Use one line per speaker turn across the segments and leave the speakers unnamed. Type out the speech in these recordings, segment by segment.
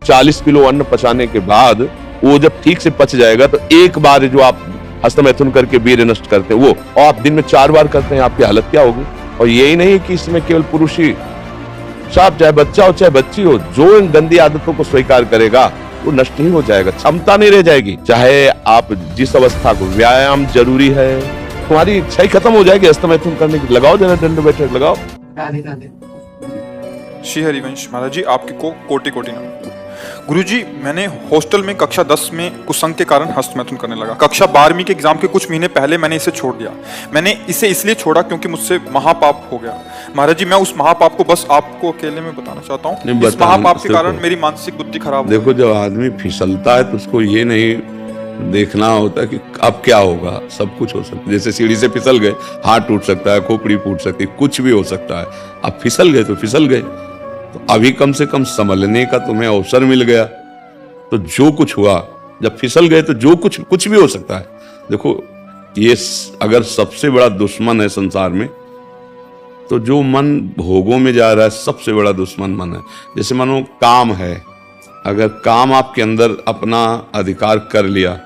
40 kilo अन्न पचाने के बाद वो जब ठीक से पच जाएगा तो एक बार जो आप हस्तमैथुन करके वीर्य नष्ट करते हैं वो, और आप दिन में 4 बार करते हैं, आपकी हालत क्या होगी। और यही नहीं कि इसमें केवल पुरुष ही, साफ चाहे बच्चा हो चाहे बच्ची हो, जो इन गंदी आदतों को स्वीकार करेगा वो नष्ट ही हो जाएगा, क्षमता नहीं रह जाएगी। चाहे आप जिस अवस्था को, व्यायाम जरूरी है, तुम्हारी इच्छा ही खत्म हो जाएगी हस्तमैथुन करने की। लगाओ जरा दंड बैठक लगाओ।
श्री हरिवंश महाराज जी, आपके को कोटि कोटि नमन। गुरुजी, मैंने हॉस्टल में कक्षा 10 में कुसंग के कारण हस्तमैथुन करने लगा। कक्षा 12वीं के एग्जाम के कुछ महीने पहले मैंने इसे छोड़ दिया। मैंने इसे इसलिए छोड़ा क्योंकि मुझसे महापाप हो गया। महाराज जी, मैं उस महापाप को बस आपको अकेले में बताना चाहता हूँ। इस महापाप के कारण मेरी मानसिक बुद्धि खराब हो गई।
देखो, जब आदमी फिसलता है तो उसको ये नहीं देखना होता कि अब क्या होगा। सब कुछ हो सकता है, जैसे सीढ़ी से फिसल गए, हाथ टूट सकता है, खोपड़ी फूट सकती है, कुछ भी हो सकता है। अब फिसल गए तो फिसल गए, तो अभी कम से कम संभलने का तुम्हें अवसर मिल गया। तो जो कुछ हुआ, जब फिसल गए तो जो कुछ भी हो सकता है। देखो, ये अगर सबसे बड़ा दुश्मन है संसार में, तो जो मन भोगों में जा रहा है सबसे बड़ा दुश्मन मन है। जैसे मानो काम है, अगर काम आपके अंदर अपना अधिकार कर लिया,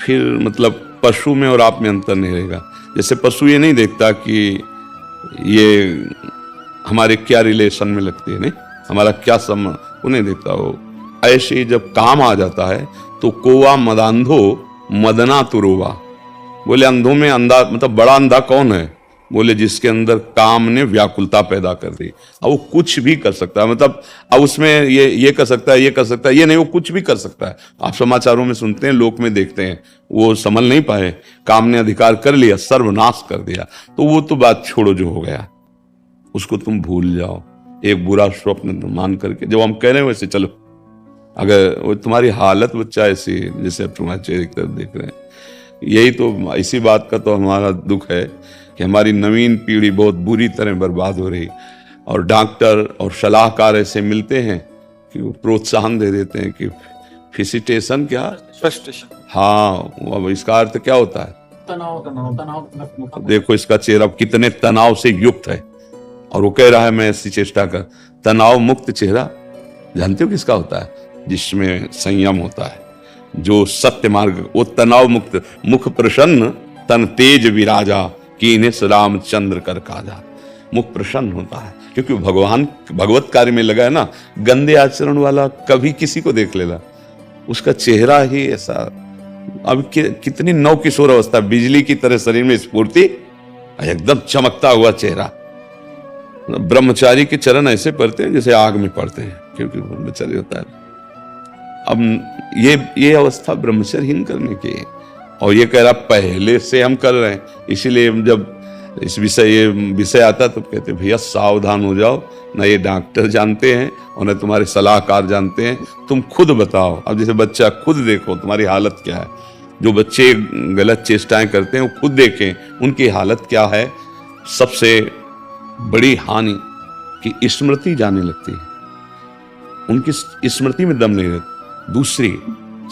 फिर मतलब पशु में और आप में अंतर नहीं रहेगा। जैसे पशु ये नहीं देखता कि ये हमारे क्या रिलेशन में लगती है, नहीं हमारा क्या संबंध, वो नहीं देखता। वो ऐसे ही जब काम आ जाता है तो कोवा मदांधो मदना तुरोवा। बोले अंधों में अंधा, मतलब बड़ा अंधा कौन है? बोले जिसके अंदर काम ने व्याकुलता पैदा कर दी। अब वो कुछ भी कर सकता है, मतलब अब उसमें ये कर सकता है, ये कर सकता है, ये नहीं, वो कुछ भी कर सकता है। आप समाचारों में सुनते हैं, लोक में देखते हैं, वो संभल नहीं पाए, काम ने अधिकार कर लिया, सर्वनाश कर दिया। तो वो तो बात छोड़ो, जो हो गया उसको तुम भूल जाओ, एक बुरा स्वप्न मान करके। जब हम कह रहे हैं वैसे चलो, अगर वो तुम्हारी हालत बच्चा ऐसी, जैसे अब तुम्हारे चेहरे की तरफ देख रहे हैं, यही तो, इसी बात का तो हमारा दुख है कि हमारी नवीन पीढ़ी बहुत बुरी तरह बर्बाद हो रही। और डॉक्टर और सलाहकार ऐसे मिलते हैं कि वो प्रोत्साहन दे देते हैं कि फिसिटेशन, क्या
फ्रस्ट्रेशन,
हाँ, अब इसका अर्थ क्या होता है? तनाव। देखो इसका चेहरा कितने तनाव से युक्त है, और वो कह रहा है मैं ऐसी चेष्टा कर। तनाव मुक्त चेहरा जानते हो किसका होता है? जिसमें संयम होता है, जो सत्य मार्ग, वो तनाव मुक्त। मुख प्रसन्न तन तेज विराजा, कीने रामचंद्र कर काजा। मुख प्रसन्न होता है क्योंकि भगवान भगवत कार्य में लगा है ना। गंदे आचरण वाला कभी किसी को देख लेगा, उसका चेहरा ही ऐसा। अब कितनी नव किशोर अवस्था, बिजली की तरह शरीर में स्फूर्ति, एकदम चमकता हुआ चेहरा। ब्रह्मचारी के चरण ऐसे पड़ते हैं जैसे आग में पड़ते हैं, क्योंकि ब्रह्मचारी होता है। अब ये अवस्था ब्रह्मचर्यहीन करने की है। और ये कह रहा पहले से हम कर रहे हैं, इसीलिए जब इस ये विषय आता तो कहते भैया सावधान हो जाओ, ना ये डॉक्टर जानते हैं और न तुम्हारे सलाहकार जानते हैं, तुम खुद बताओ। अब जैसे बच्चा, खुद देखो तुम्हारी हालत क्या है। जो बच्चे गलत चेष्टाएं करते हैं वो खुद देखें उनकी हालत क्या है। सबसे बड़ी हानि कि स्मृति जाने लगती है, उनकी स्मृति में दम नहीं रहता। दूसरी,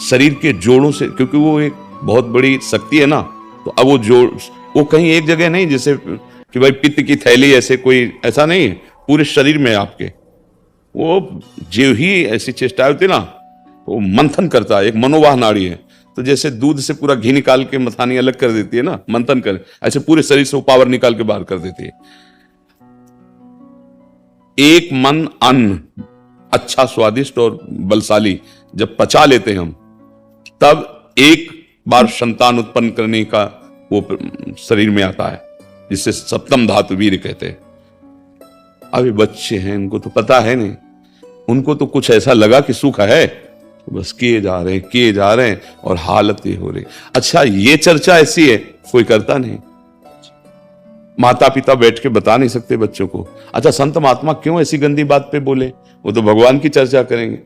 शरीर के जोड़ों से, क्योंकि वो एक बहुत बड़ी शक्ति है ना, तो अब वो जोड़, वो कहीं एक जगह नहीं, जैसे कि भाई पित्त की थैली, ऐसे कोई ऐसा नहीं है, पूरे शरीर में आपके। वो जो ही ऐसी चेष्टा होती है ना, वो मंथन करता है। एक मनोवाह नाड़ी है, तो जैसे दूध से पूरा घी निकाल के मथानी अलग कर देती है ना, मंथन कर, ऐसे पूरे शरीर से वो पावर निकाल के बाहर कर देती है। एक मन अन्न अच्छा, स्वादिष्ट और बलशाली जब पचा लेते हैं हम, तब एक बार संतान उत्पन्न करने का वो शरीर में आता है, जिसे सप्तम धातु वीर्य कहते हैं। अभी बच्चे हैं, उनको तो पता है नहीं, उनको तो कुछ ऐसा लगा कि सुख है, तो बस किए जा रहे हैं और हालत ये हो रही। अच्छा, ये चर्चा ऐसी है कोई करता नहीं, माता पिता बैठ के बता नहीं सकते बच्चों को। अच्छा, संत महात्मा क्यों ऐसी गंदी बात पे बोले? वो तो भगवान की चर्चा करेंगे,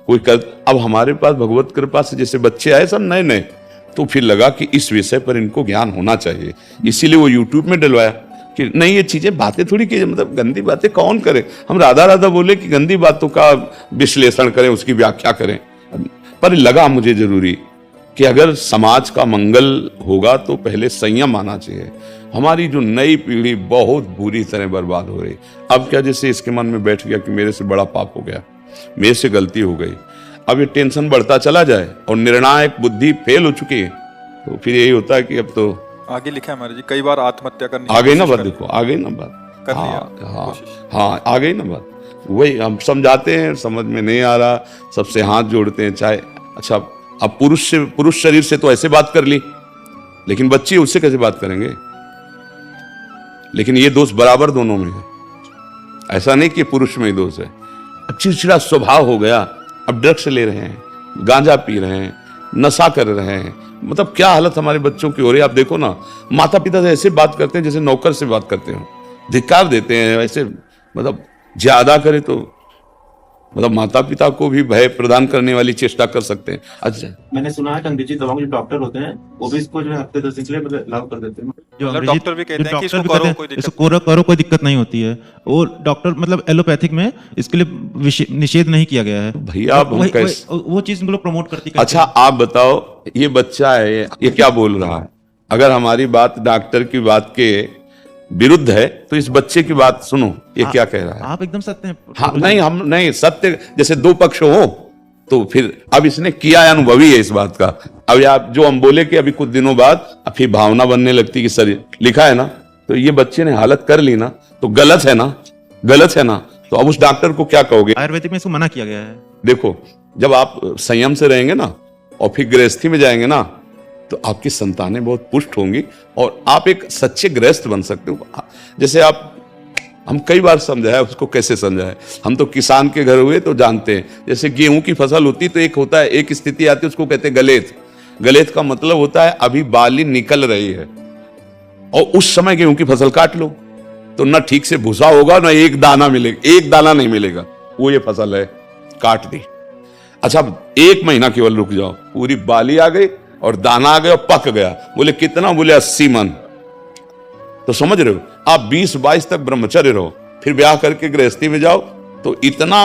कोई कर। अब हमारे पास भगवत कृपा से जैसे बच्चे आए सब नए नए, तो फिर लगा कि इस विषय पर इनको ज्ञान होना चाहिए, इसीलिए वो यूट्यूब में डलवाया कि नहीं ये चीजें, बातें थोड़ी की, मतलब गंदी बातें कौन करे। हम राधा राधा बोले कि गंदी बातों का विश्लेषण करें, उसकी व्याख्या करें। पर लगा मुझे जरूरी कि अगर समाज का मंगल होगा तो पहले संयम आना चाहिए। हमारी जो नई पीढ़ी बहुत बुरी तरह बर्बाद हो रही। अब क्या, जैसे इसके मन में बैठ गया कि मेरे से बड़ा पाप हो गया, मेरे से गलती हो गई, अब ये टेंशन बढ़ता चला जाए और निर्णायक बुद्धि फेल हो चुकी है, तो फिर यही होता है कि अब तो
आगे लिखा है महाराज जी, कई बार आत्महत्या करनी
आ गई ना बात, देखो आ गई ना बात,
कर लिया
हाँ
कोशिश।
हाँ आ गई ना बात। वही हम समझाते हैं, समझ में नहीं आ रहा, सबसे हाथ जोड़ते हैं, चाहे अच्छा अब पुरुष शरीर से तो ऐसे बात कर ली, लेकिन बच्ची उससे कैसे बात करेंगे? लेकिन ये दोष बराबर दोनों में है, ऐसा नहीं कि पुरुष में ही दोष है। अब चिड़चिड़ा स्वभाव हो गया, अब ड्रग्स ले रहे हैं, गांजा पी रहे हैं, नशा कर रहे हैं, मतलब क्या हालत हमारे बच्चों की हो रही है। आप देखो ना, माता पिता से ऐसे बात करते हैं जैसे नौकर से बात करते हो, धिक्कार देते हैं ऐसे, मतलब ज्यादा करे तो मतलब माता पिता को भी भय प्रदान करने वाली चेष्टा कर सकते हैं। अच्छा,
मैंने सुना है कि अंग्रेजी दवाओं के जो डॉक्टर होते हैं वो भी इसको जो है हफ्ते 10 दिन के लिए मतलब लागू कर देते हैं।
जो
मतलब
अंग्रेजी
डॉक्टर भी कहते
जो
हैं कि इसको
डॉक्टर भी
करो,
कहते हैं,
कोई दिक्कत
इसको करो कोई दिक्कत नहीं होती है। वो डॉक्टर मतलब एलोपैथिक में इसके लिए निषेध नहीं किया गया है।
भैया अब हम कैसे,
वो चीज लोग प्रमोट करती है।
अच्छा आप बताओ, ये बच्चा है ये क्या बोल रहा है? अगर हमारी बात डॉक्टर की बात के विरुद्ध है तो इस बच्चे की बात सुनो, ये क्या कह रहा है।
आप एकदम सत्य हैं।
हाँ नहीं, हम नहीं, सत्य जैसे दो पक्ष हो तो फिर अब इसने किया है, अनुभवी है इस बात का। अब आप जो हम बोले कि अभी कुछ दिनों बाद अब फिर भावना बनने लगती कि शरीर लिखा है ना, तो ये बच्चे ने हालत कर ली ना, तो गलत है ना, गलत है ना। तो अब उस डॉक्टर को क्या कहोगे?
आयुर्वेदिक में इसको मना किया गया है।
देखो, जब आप संयम से रहेंगे ना और फिर गृहस्थी में जाएंगे ना, तो आपकी संतानें बहुत पुष्ट होंगी और आप एक सच्चे गृहस्थ बन सकते हो। जैसे आप, हम कई बार समझाया, उसको कैसे समझाए, हम तो किसान के घर हुए तो जानते हैं। जैसे गेहूं की फसल होती तो एक होता है, एक स्थिति आती है, उसको कहते हैं गलेत। गलेत का मतलब होता है अभी बाली निकल रही है और उस समय गेहूं की फसल काट लो तो ना ठीक से भूसा होगा, ना एक दाना मिलेगा, एक दाना नहीं मिलेगा, वो ये फसल है, काट दी। अच्छा, एक महीना केवल रुक जाओ, पूरी बाली आ गई और दाना आ गया और पक गया। बोले कितना? बोले 80 मन। तो समझ रहे हो, आप 20-22 तक ब्रह्मचर्य रहो, फिर ब्याह करके गृहस्थी में जाओ तो इतना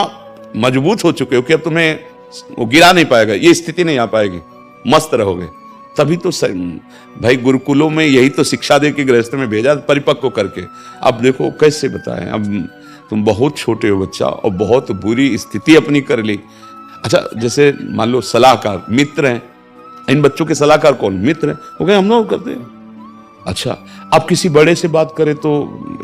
मजबूत हो चुके हो कि अब तुम्हें वो गिरा नहीं पाएगा, ये स्थिति नहीं आ पाएगी, मस्त रहोगे। तभी तो भाई गुरुकुलों में यही तो शिक्षा दे के गृहस्थ में भेजा, परिपक्व करके। अब देखो कैसे बताएं, अब तुम बहुत छोटे हो बच्चा और बहुत बुरी स्थिति अपनी कर ली। अच्छा, जैसे मान लो सलाहकार मित्र हैं, इन बच्चों के सलाहकार कौन? मित्र हैं, वो कहें हम लोग करते हैं। अच्छा, आप किसी बड़े से बात करें तो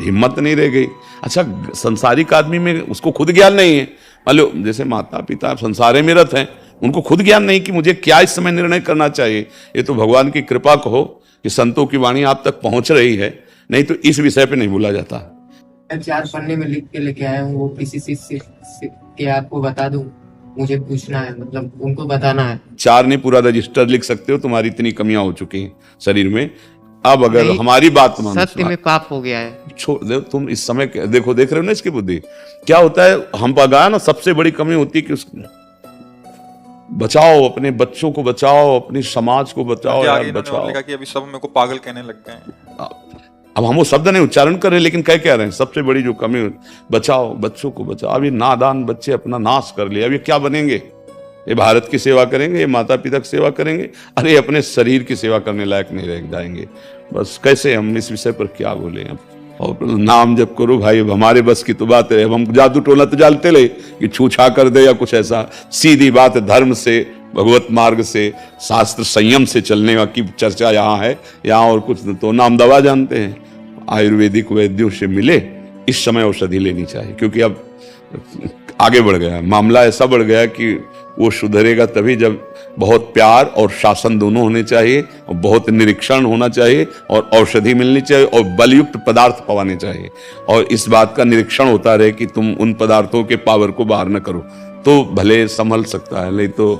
हिम्मत नहीं रह गई। अच्छा, संसारिक आदमी में उसको खुद ज्ञान नहीं है, मान लो जैसे माता पिता संसारे में रत हैं, उनको खुद ज्ञान नहीं कि मुझे क्या इस समय निर्णय करना चाहिए। ये तो भगवान की कृपा कहो कि संतों की वाणी आप तक पहुंच रही है, नहीं तो इस विषय पे नहीं बोला जाता।
मैं 4 पन्ने में लिख के लेके आया हूँ, वो किसी चीज से के आपको बता दूं, मुझे पूछना है, मतलब उनको बताना है।
4 नहीं, पूरा रजिस्टर लिख सकते हो, तुम्हारी इतनी कमियां हो चुकी हैं शरीर में। अब अगर हमारी बात मानो,
सत्य में पाप हो गया है।
छोड़ दे तुम इस समय, देखो देख रहे हो ना इसकी बुद्धि क्या होता है। हम पगा ना, सबसे बड़ी कमी होती है कि उसको बचाओ, अपने बच्चों को बचाओ, अपनी समाज को बचाओ यार, बचाओ।
कि अभी सब मेरे को पागल कहने लग गए हैं।
अब हम वो शब्द नहीं उच्चारण कर रहे, लेकिन कह क्या रहे हैं, सबसे बड़ी जो कमी, बचाओ, बच्चों को बचाओ। अब ये नादान बच्चे अपना नाश कर लिया, अब ये क्या बनेंगे? ये भारत की सेवा करेंगे, ये माता पिता की सेवा करेंगे, अरे अपने शरीर की सेवा करने लायक नहीं रह जाएंगे। बस कैसे हम इस विषय पर क्या बोले? अब और नाम जप करो भाई, अब हमारे बस की तो बात है। अब हम जादू टोना तो जानते रहे कि छूछा कर दे या कुछ ऐसा, सीधी बात धर्म से, भगवत मार्ग से, शास्त्र संयम से चलने की चर्चा यहाँ है, यहाँ और कुछ तो नाम दवा जानते हैं। आयुर्वेदिक वैद्यों से मिले, इस समय औषधि लेनी चाहिए, क्योंकि अब आगे बढ़ गया मामला, ऐसा बढ़ गया कि वो सुधरेगा तभी जब बहुत प्यार और शासन दोनों होने चाहिए, और बहुत निरीक्षण होना चाहिए, और औषधि मिलनी चाहिए, और बलयुक्त पदार्थ पवाने चाहिए, और इस बात का निरीक्षण होता रहे कि तुम उन पदार्थों के पावर को बाहर न करो, तो भले संभल सकता है। नहीं तो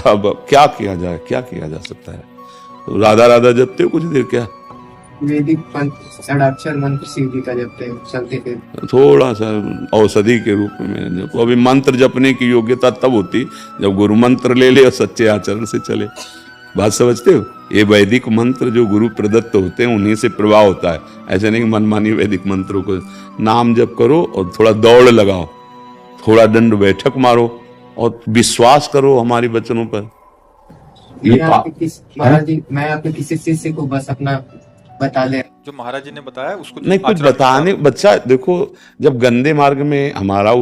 अब क्या किया जाए, क्या किया जा सकता है? तो राधा राधा जपते हो कुछ देर क्या?
वैदिक षडाक्षर मंत्र शिव जी का जपते हैं, चलते थे।
थोड़ा सा औषधि के रूप में जपो। अभी मंत्र जपने की योग्यता तब होती जब गुरु मंत्र ले ले और सच्चे आचरण से चले। बात समझते हो? ये वैदिक मंत्र जो गुरु प्रदत्त होते हैं उन्हीं से प्रभाव होता है। ऐसे नहीं मनमानी वैदिक मंत्रों को नाम जप करो और थोड़ा दौड़ लगाओ, थोड़ा दंड बैठक मारो और विश्वास करो हमारी वचनों पर।
मैं आपके किसी शिष्य को बस अपना बता दे
जो महाराज जी ने बताया उसको
नहीं कुछ
आचरण
बताने, बच्चा देखो जब गंदे मार्ग में हमारा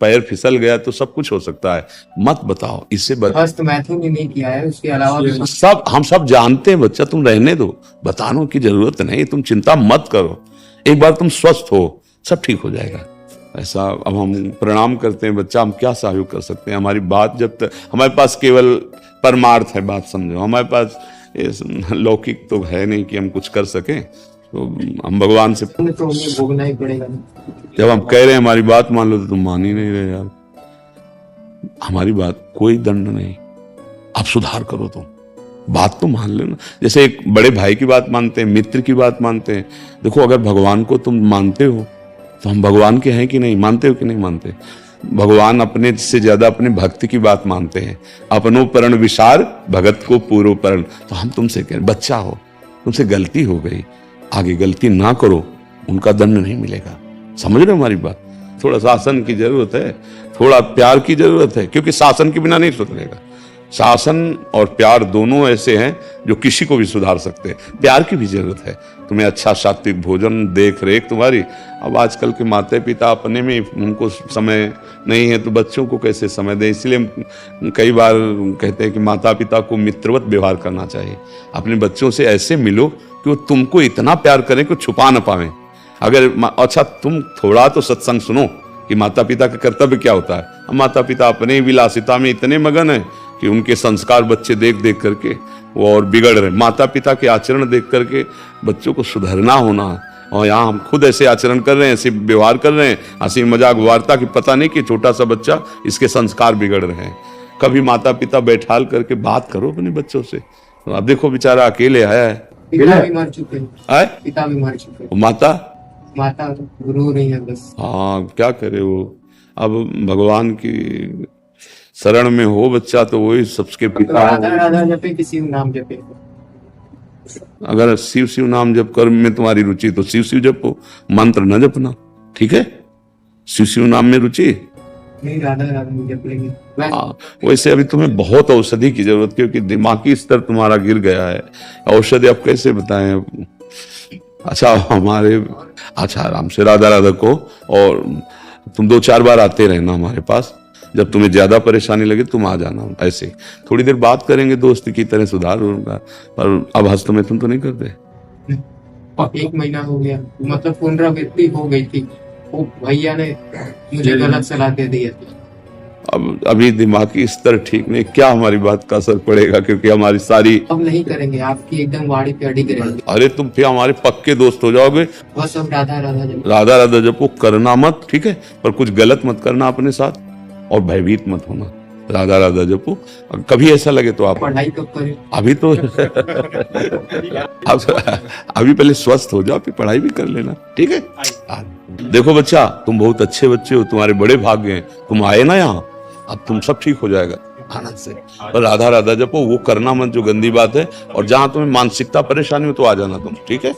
पैर फिसल गया तो सब कुछ हो सकता है, मत बताओ इससे
हस्त मैथुन ही नहीं किया है, उसके अलावा भी
सब हम सब जानते हैं बच्चा, तुम रहने दो, बताने की जरूरत नहीं, तुम चिंता मत करो, एक बार तुम स्वस्थ हो सब ठीक हो जाएगा। ऐसा अब हम प्रणाम करते हैं बच्चा, हम क्या सहयोग कर सकते हैं, हमारी बात जब तक हमारे पास केवल परमार्थ है, बात समझो, हमारे पास लौकिक तो है नहीं कि हम कुछ कर सकें, तो हम भगवान से
तो हमें भोगना ही पड़ेगा।
जब हम कह रहे हैं हमारी बात मान लो तो तुम मान ही नहीं रहे यार, हमारी बात कोई दंड नहीं, आप सुधार करो, तुम बात तो मान लेना, जैसे एक बड़े भाई की बात मानते हैं, मित्र की बात मानते हैं। देखो अगर भगवान को तुम मानते हो तो हम भगवान के हैं कि नहीं, मानते हो कि नहीं मानते? भगवान अपने से ज्यादा अपने भक्त की बात मानते हैं, अपनो परण विचार भगत को पूर्व परण। तो हम तुमसे कह, बच्चा हो, तुमसे गलती हो गई, आगे गलती ना करो, उनका दंड नहीं मिलेगा, समझ रहे हो हमारी बात? थोड़ा शासन की जरूरत है, थोड़ा प्यार की जरूरत है, क्योंकि शासन के बिना नहीं सुधरेगा। शासन और प्यार दोनों ऐसे हैं जो किसी को भी सुधार सकते हैं, प्यार की भी जरूरत है। तुम्हें अच्छा सात्विक भोजन, देख रेख तुम्हारी, अब आजकल के माता पिता अपने में उनको समय नहीं है तो बच्चों को कैसे समय दें, इसलिए हम कई बार कहते हैं कि माता पिता को मित्रवत व्यवहार करना चाहिए, अपने बच्चों से ऐसे मिलो कि वो तुमको इतना प्यार करें कि छुपा ना पावे। अगर अच्छा तुम थोड़ा तो सत्संग सुनो कि माता पिता का कर्तव्य क्या होता है। हम माता पिता अपने विलासिता में इतने मगन हैं कि उनके संस्कार बच्चे देख देख करके वो और बिगड़ रहे, माता पिता के आचरण देख करके बच्चों को सुधरना होना, और यहाँ हम खुद ऐसे आचरण कर रहे हैं, ऐसे व्यवहार कर रहे हैं, हंसी मजाक वार्ता की, पता नहीं कि छोटा सा बच्चा इसके संस्कार बिगड़ रहे हैं। कभी माता पिता बैठाल करके बात करो अपने बच्चों से। तो अब देखो बेचारा अकेले आया है,
पिता भी मर चुके हैं,
आए
पिता भी मर चुके हैं,
माता
माता रो रही है बस।
हाँ क्या करे वो, अब भगवान की शरण में हो बच्चा तो वही सबके पिता
राधा राधा जपे, किसी नाम जपे।
अगर शिव शिव नाम जप कर में तुम्हारी रुचि तो शिव शिव जपो, मंत्र न जपना, ठीक है? शिव शिव नाम में रुचि,
नहीं राधा राधा जप लेंगे।
हाँ, वैसे अभी तुम्हें बहुत औषधि की जरूरत, क्योंकि दिमागी स्तर तुम्हारा गिर गया है। औषधि आप कैसे बताएं? अच्छा हमारे, अच्छा आराम से राधा राधा को, और तुम 2-4 बार आते रहना हमारे पास, जब तुम्हें ज्यादा परेशानी लगे तुम आ जाना, ऐसे थोड़ी देर बात करेंगे, दोस्त की तरह सुधार होगा। पर अब हस्त में तुम तो नहीं करते।
1 महीना हो गया, मतलब पुनरावृत्ति हो गई थी, वो भैया ने मुझे गलत सलाह दे दी है।
अब अभी दिमागी स्तर ठीक नहीं, क्या हमारी बात का असर पड़ेगा? क्योंकि हमारी सारी,
अब नहीं करेंगे, आपकी एकदम वाड़ी पे अड़ी करेंगे।
अरे तुम फिर हमारे पक्के दोस्त हो जाओगे।
बस अब राधा राधा जप।
राधा राधा जपो, करना मत, ठीक है? पर कुछ गलत मत करना अपने साथ, और भयभीत मत होना। राधा राधा जपो, कभी ऐसा लगे तो आप
पढ़ाई कब करें?
अभी तो अभी पहले स्वस्थ हो जाओ, फिर पढ़ाई भी कर लेना, ठीक है? देखो बच्चा, तुम बहुत अच्छे बच्चे हो, तुम्हारे बड़े भाग्य हैं, तुम आए ना यहाँ, अब तुम सब ठीक हो जाएगा आनंद से। पर राधा राधा जपो, वो करना मत जो गंदी बात है, और जहां तुम्हें मानसिकता परेशानी हो तो आ जाना तुम, ठीक है?